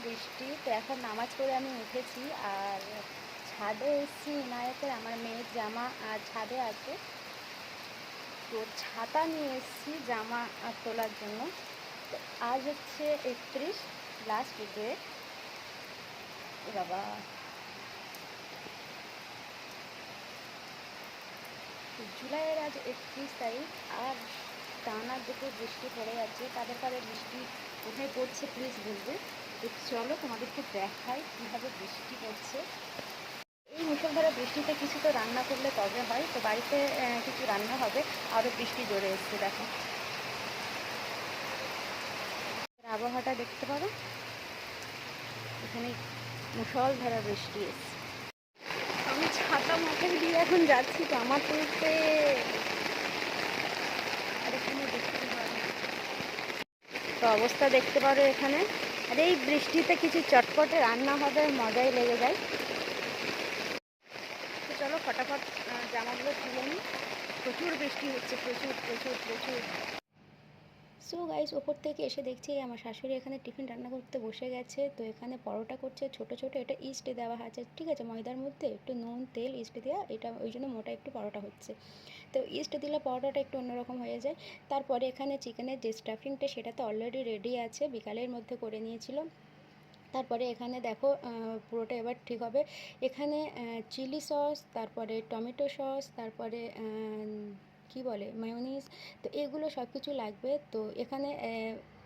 বৃষ্টি। তো এখন নামাজ পড়ে আমি উঠেছি আর ছাদে এসেছি। ইনায়েতের আমার মেয়ের জামা আর ছাদে আছে, তো ছাতা নিয়ে এসেছি জামা তোলার জন্য। তো আজ হচ্ছে 31 লাস্ট ডে। বাবা, জুলাইয়ের আজ 31 তারিখ আর টানা দুটো বৃষ্টি পড়ে যাচ্ছে। কাদের কাদের বৃষ্টি কোথায় পড়ছে প্লিজ বলবে। তো চলো তোমাদেরকে দেখাই কীভাবে বৃষ্টি পড়ছে। এই মুষলধারে বৃষ্টিতে কিছু তো রান্না করলে তবে হয়, তো বাড়িতে কিছু রান্না হবে। আরও বৃষ্টি জোরে এসছে, দেখো আবহাওয়াটা দেখতে পারো, এখানে মুষলধারে বৃষ্টি এসছে। আমি ছাতা মাথায় দিয়ে এখন যাচ্ছি জামা তুলতে। আর এখানে বৃষ্টি হয়, তো অবস্থা দেখতে পারো এখানে। আর এই বৃষ্টিতে কিছু চটপটে রান্না হবে, মজাই লেগে যায়। তো চলো ফটাফট জামাগুলো তুলে নিই। প্রচুর বৃষ্টি হচ্ছে, প্রচুর প্রচুর প্রচুর। সো গাইস, ওপর থেকে এসে দেখছি আমার শাশুড়ি এখানে টিফিন রান্না করতে বসে গেছে। তো এখানে পরোটা করছে ছোট ছোট, এটা ইস্টে দেওয়া আছে, ঠিক আছে, ময়দার মধ্যে একটু নুন তেল ইস্টে দেওয়া, এটা ওই জন্য মোটা একটু পরোটা হচ্ছে। তো ইস্ট দিলে পরোটাটা একটু অন্যরকম হয়ে যায়। তারপরে এখানে চিকেনের যে স্টাফিংটা সেটা তো অলরেডি রেডি আছে, বিকালের মধ্যে করে নিয়েছিল। তারপরে এখানে দেখো পুরোটা এবার ঠিক হবে। এখানে চিলি সস, তারপরে টমেটো সস, তারপরে কি বলে মায়োনিজ, তো এগুলো সব কিছু লাগবে। তো এখানে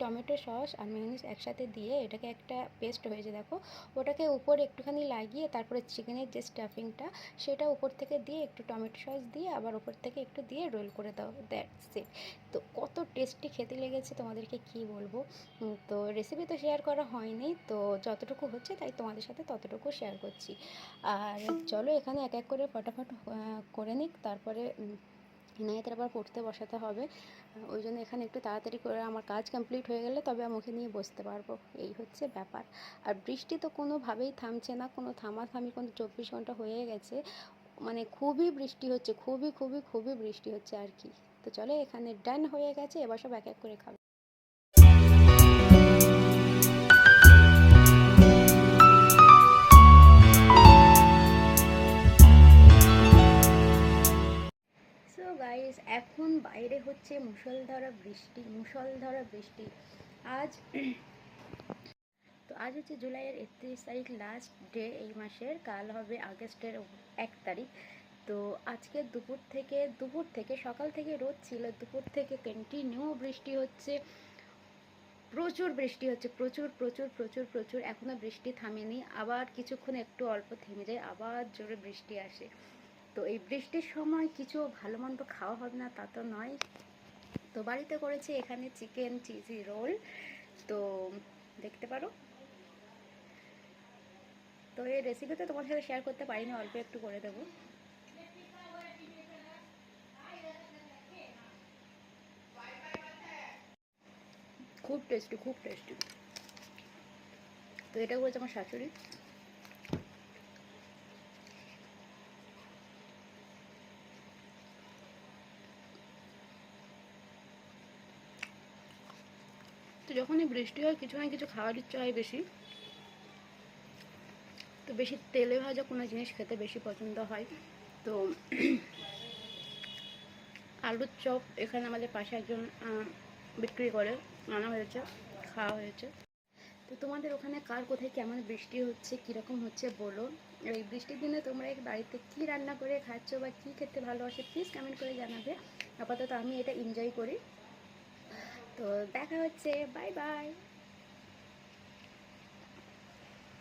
টমেটো সস আর মায়োনিজ একসাথে দিয়ে এটাকে একটা পেস্ট হয়েছে দেখো, ওটাকে উপরে একটুখানি লাগিয়ে তারপরে চিকেনের যে স্টাফিংটা সেটা উপর থেকে দিয়ে একটু টমেটো সস দিয়ে আবার উপর থেকে একটু দিয়ে রোল করে দাও, দ্যাটস ইট। তো কত টেস্টি খেতে লেগেছে তোমাদেরকে কি বলবো। তো রেসিপি তো শেয়ার করা হয়নি, তো যতটুকু হচ্ছে তাই তোমাদের সাথে ততটুকু শেয়ার করছি। আর চলো এখানে এক এক করে ফটাফট করে নিক, তারপরে ইনায়েতের আবার পড়তে বসাতে হবে। ওই জন্য এখানে একটু তাড়াতাড়ি করে আমার কাজ কমপ্লিট হয়ে গেলে তবে মুখে নিয়ে বসতে পারবো, এই হচ্ছে ব্যাপার। আর বৃষ্টি তো কোনোভাবেই থামছে না, কোনো থামাথামি, কোনো 24 ঘন্টা হয়ে গেছে, মানে খুবই বৃষ্টি হচ্ছে, খুবই খুবই খুবই বৃষ্টি হচ্ছে আর কি। তো চলো এখানে ডান হয়ে গেছে, এবার সব এক এক করে খাবে। সো গাইস, এখন বাইরে হচ্ছে মুষলধারা বৃষ্টি, মুষলধারা বৃষ্টি। আজ তো আজ হচ্ছে জুলাইয়ের 31 তারিখ লাস্ট ডে এই মাসের, কাল হবে আগস্টের 1 তারিখ। তো আজকে দুপুর থেকে সকাল থেকে রোদ ছিল, দুপুর থেকে কন্টিনিউ বৃষ্টি হচ্ছে, প্রচুর বৃষ্টি হচ্ছে, প্রচুর প্রচুর প্রচুর প্রচুর। এখনও বৃষ্টি থামেনি, আবার কিছুক্ষণ একটু অল্প থেমে যায়, আবার জোরে বৃষ্টি আসে। তো এই বৃষ্টির সময় কিছু ভালো মন্দ খাওয়া হবে না তা তো নয়। তো বাড়িতে করেছি এখানে চিকেন চিজি রোল, তো দেখতে পারো। তো এই রেসিপি তো তোমার সাথে শেয়ার করতে পারিনি, অল্প একটু করে দেবো। খুব টেস্টি, খুব টেস্টি। তো এটা করেছে আমার শাশুড়ি। তো যখনই বৃষ্টি হয় কিছু না কিছু খাওয়ার ইচ্ছা হয় বেশি, তো বেশি তেলে ভাজা কোনো জিনিস খেতে বেশি পছন্দ হয়। তো আলুর চপ এখানে আমাদের পাশে একজন বিক্রি করে, আনা হয়েছে, খাওয়া হয়েছে। তো তোমাদের ওখানে কার কোথায় কেমন বৃষ্টি হচ্ছে, কীরকম হচ্ছে বলো। এই বৃষ্টির দিনে তোমরা এই বাড়িতে কী রান্না করে খাচ্ছ বা কী খেতে ভালোবাসে প্লিজ কমেন্ট করে জানাবে। আপাতত আমি এটা এনজয় করি। তো দেখা হচ্ছে, বাই বাই।